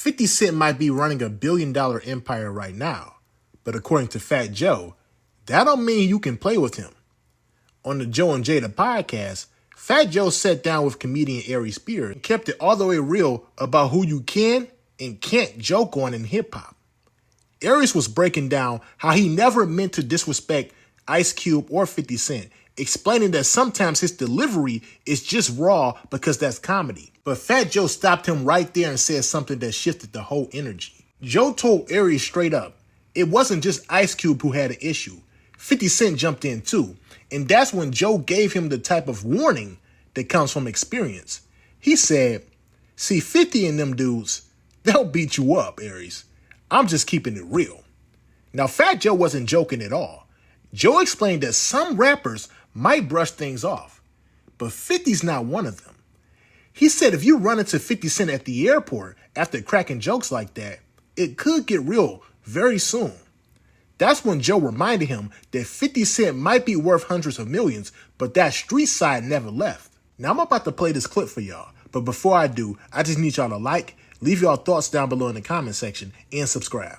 50 Cent might be running a billion-dollar empire right now, but according to Fat Joe, that don't mean you can play with him. On the Joe and Jada podcast, Fat Joe sat down with comedian Aries Spears and kept it all the way real about who you can and can't joke on in hip-hop. Aries was breaking down how he never meant to disrespect Ice Cube or 50 Cent, explaining that sometimes his delivery is just raw because that's comedy. But Fat Joe stopped him right there and said something that shifted the whole energy. Joe told Aries straight up, it wasn't just Ice Cube who had an issue. 50 Cent jumped in too. And that's when Joe gave him the type of warning that comes from experience. He said, see, 50 and them dudes, they'll beat you up, Aries. I'm just keeping it real. Now, Fat Joe wasn't joking at all. Joe explained that some rappers might brush things off, but 50's not one of them. He said if you run into 50 Cent at the airport after cracking jokes like that, it could get real very soon. That's when Joe reminded him that 50 Cent might be worth hundreds of millions, but that street side never left. Now I'm about to play this clip for y'all, but before I do, I just need y'all to like, leave y'all thoughts down below in the comment section, and subscribe.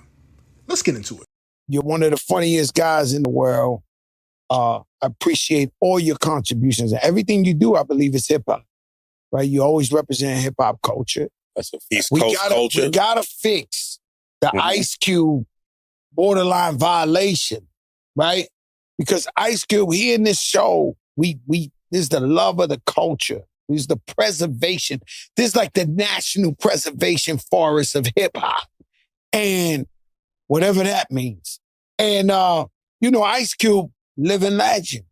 Let's get into it. You're one of the funniest guys in the world. I appreciate all your contributions. Everything you do, I believe, is hip-hop, right? You always represent hip-hop culture. That's a East Coast culture. We gotta fix the Ice Cube borderline violation, right? Because Ice Cube, here in this show, this is the love of the culture. This is the preservation. This is like the national preservation forest of hip-hop. And whatever that means. And, Ice Cube, living legend.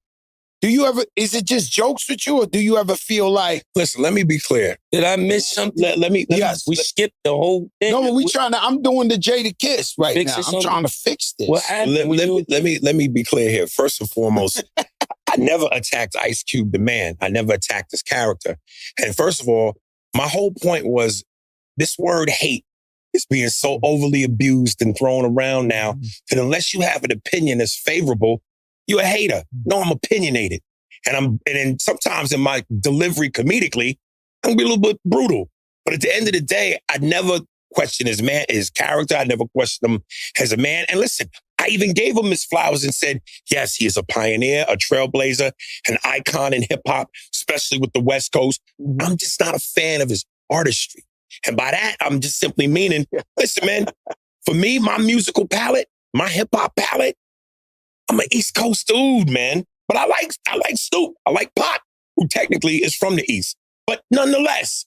Is it just jokes with you, or do you ever feel like... Listen, let me be clear. Did I miss something? We skipped the whole thing. No, but I'm doing the Jada Kiss right now. I'm trying to fix this. Let me be clear here. First and foremost, I never attacked Ice Cube, the man. I never attacked his character. And first of all, my whole point was this word hate is being so overly abused and thrown around now that unless you have an opinion that's favorable, you're a hater. No, I'm opinionated. And then sometimes in my delivery comedically, I'm gonna be a little bit brutal. But at the end of the day, I never question his character. I never questioned him as a man. And listen, I even gave him his flowers and said, yes, he is a pioneer, a trailblazer, an icon in hip hop, especially with the West Coast. I'm just not a fan of his artistry. And by that, I'm just simply meaning, listen, man, for me, my musical palette, my hip hop palette, I'm an East Coast dude, man. But I like Snoop. I like Pop, who technically is from the East. But nonetheless,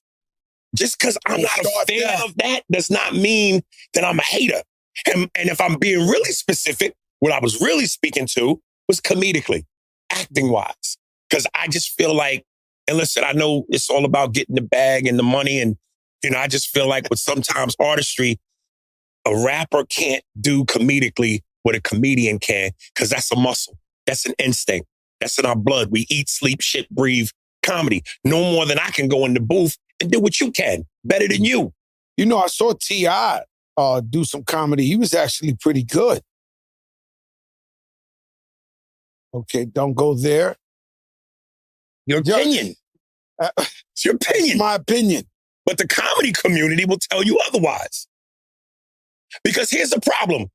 just because I'm not a fan of that does not mean that I'm a hater. And if I'm being really specific, what I was really speaking to was comedically, acting-wise. Because I just feel like, and listen, I know it's all about getting the bag and the money. And, I just feel like with sometimes artistry, a rapper can't do comedically what a comedian can, because that's a muscle. That's an instinct. That's in our blood. We eat, sleep, shit, breathe comedy. No more than I can go in the booth and do what you can. Better than you. I saw T.I. Do some comedy. He was actually pretty good. Okay, don't go there. Your opinion. It's your opinion. It's my opinion. But the comedy community will tell you otherwise. Because here's the problem.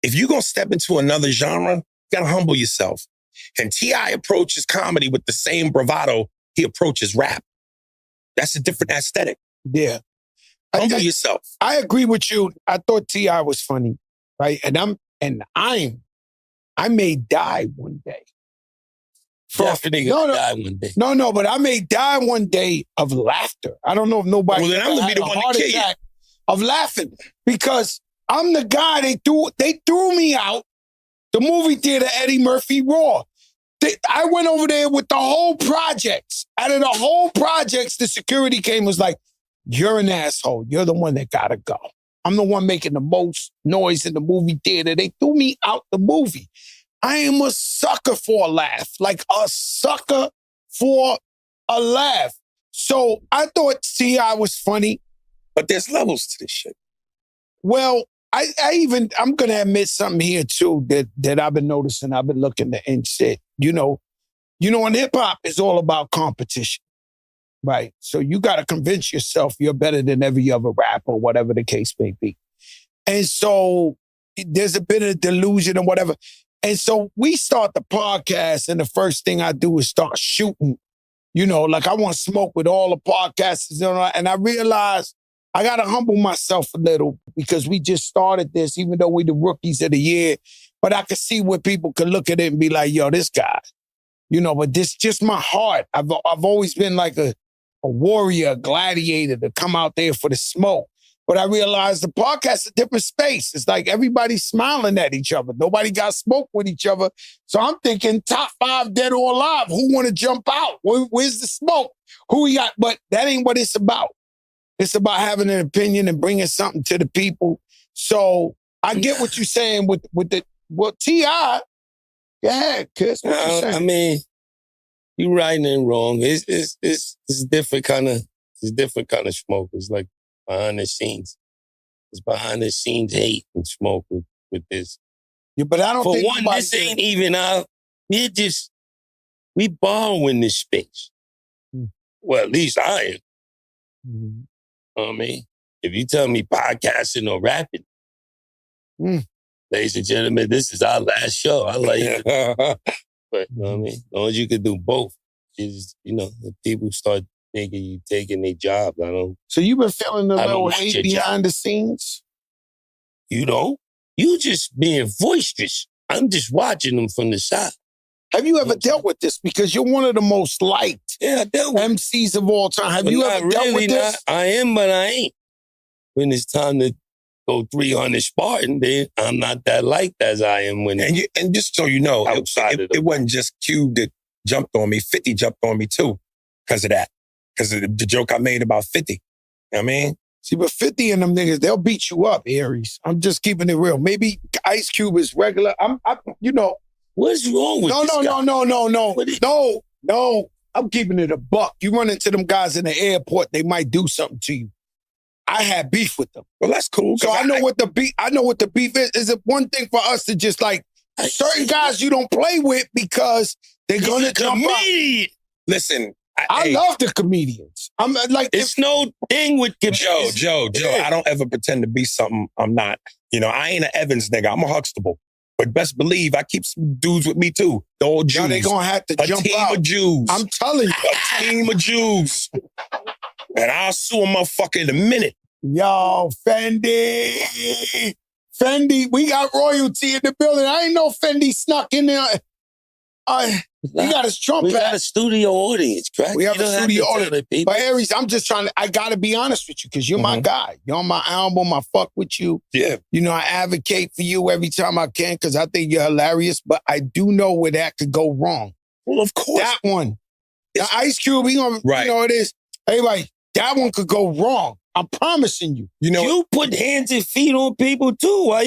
If you're going to step into another genre, you got to humble yourself. And T.I. approaches comedy with the same bravado he approaches rap. That's a different aesthetic. Yeah. Humble yourself. I agree with you. I thought T.I. was funny, right? I may die one day. Die one day. No, but I may die one day of laughter. I don't know if nobody... Well, then I'm going to be the one to kill you. Of laughing, because I'm the guy they threw me out the movie theater, Eddie Murphy Raw. I went over there with the whole projects. Out of the whole projects, the security came was like, you're an asshole. You're the one that gotta go. I'm the one making the most noise in the movie theater. They threw me out the movie. I am a sucker for a laugh, like a sucker for a laugh. So I thought T.I. was funny. But there's levels to this shit. Well, I'm going to admit something here too that I've been noticing. I've been looking and said, in hip hop, it's all about competition. Right. So you got to convince yourself you're better than every other rapper, whatever the case may be. And so there's a bit of delusion and whatever. And so we start the podcast, and the first thing I do is start shooting. You know, like I want to smoke with all the podcasters. And I realized I got to humble myself a little because we just started this, even though we the rookies of the year. But I could see where people could look at it and be like, yo, this guy. You know, but this just my heart. I've always been like a warrior, a gladiator to come out there for the smoke. But I realized the podcast is a different space. It's like everybody's smiling at each other. Nobody got smoke with each other. So I'm thinking top 5 dead or alive. Who want to jump out? Where's the smoke? Who we got? But that ain't what it's about. It's about having an opinion and bringing something to the people. So I get what you're saying with the, well, T.I., go ahead, Kiss. What you saying? I mean, you right and wrong. It's different kind of smoke. It's like behind the scenes. It's behind the scenes hate and smoke with this. Yeah, but I don't For think one, this ain't even our. We borrowing this space. Well, at least I am. Mm-hmm. You know what I mean, if you tell me podcasting or rapping, ladies and gentlemen, this is our last show. I like it. But, you know what I mean? As long as you can do both, is, you know, if people start thinking you taking their job, I don't. So you've been feeling a I don't little want hate your behind job. the scenes? You know? You just being boisterous. I'm just watching them from the side. Have you ever dealt with this? Because you're one of the most liked I dealt with MCs of all time. Have but you not ever dealt really, with this? I am, but I ain't. When it's time to go 300 Spartan, then I'm not that liked as I am when. And just so you know, it wasn't just Cube that jumped on me. 50 jumped on me too because of that. Because of the joke I made about 50. You know what I mean? See, but 50 and them niggas, they'll beat you up, Aries. I'm just keeping it real. Maybe Ice Cube is regular. You know. What's wrong with this guy? No. I'm keeping it a buck. You run into them guys in the airport, they might do something to you. I had beef with them. Well, that's cool. So I know what the beef is. Is it one thing for us to just like certain guys you don't play with because they're gonna jump out. Listen, I love the comedians. I'm like, it's no thing with comedians. Joe. I don't ever pretend to be something I'm not. You know, I ain't an Evans nigga. I'm a Huxtable. But best believe I keep some dudes with me too. The old Jews. Now they gonna have to jump out. A team of Jews. I'm telling you. A team of Jews. And I'll sue a motherfucker in a minute. Yo, Fendi, we got royalty in the building. I ain't know Fendi snuck in there. He got his trumpet. We got a studio audience, correct? We have a studio audience. But Aries, I'm just I gotta be honest with you because you're my guy. You're on my album. I fuck with you. Yeah. You know, I advocate for you every time I can because I think you're hilarious, but I do know where that could go wrong. Well, of course. That one. The Ice Cube, you know it is. Everybody, that one could go wrong. I'm promising you. You know, you put hands and feet on people too. Why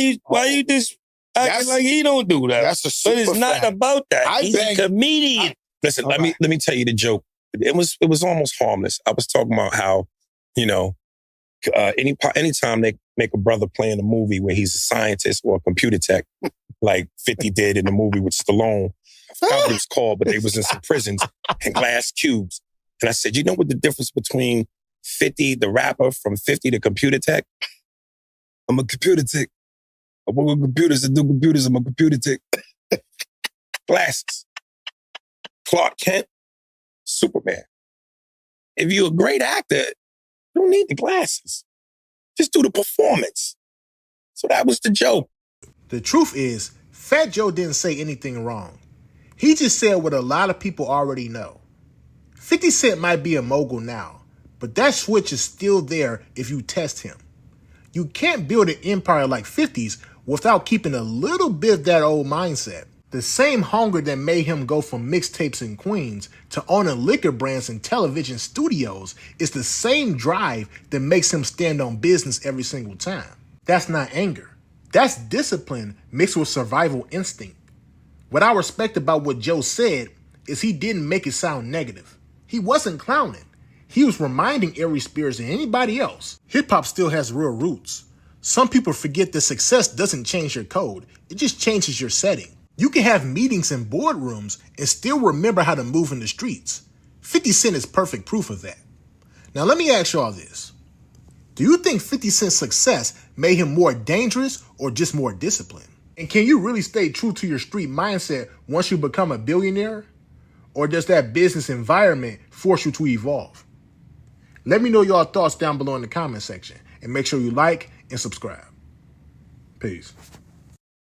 you just acting like he don't do that? That's a super But it's not fact. about that. He's a comedian. Listen, let me tell you the joke. It was almost harmless. I was talking about how, you know, anytime they make a brother play in a movie where he's a scientist or a computer tech, like 50 did in the movie with Stallone. I forgot what it was called, but they was in some prisons and glass cubes. And I said, you know what the difference between 50, the rapper, from 50 to computer tech? I'm a computer tech. I work with computers. I do computers. I'm a computer tech. Glasses. Clark Kent, Superman. If you're a great actor, you don't need the glasses. Just do the performance. So that was the joke. The truth is, Fat Joe didn't say anything wrong. He just said what a lot of people already know. 50 Cent might be a mogul now, but that switch is still there if you test him. You can't build an empire like 50's without keeping a little bit of that old mindset. The same hunger that made him go from mixtapes in Queens to owning liquor brands and television studios is the same drive that makes him stand on business every single time. That's not anger. That's discipline mixed with survival instinct. What I respect about what Joe said is he didn't make it sound negative. He wasn't clowning. He was reminding Aries Spears and anybody else, hip-hop still has real roots. Some people forget that success doesn't change your code, it just changes your setting. You can have meetings in boardrooms and still remember how to move in the streets. 50 Cent is perfect proof of that. Now let me ask y'all this. Do you think 50 Cent's success made him more dangerous or just more disciplined? And can you really stay true to your street mindset once you become a billionaire? Or does that business environment force you to evolve? Let me know y'all thoughts down below in the comment section. And make sure you like and subscribe. Peace.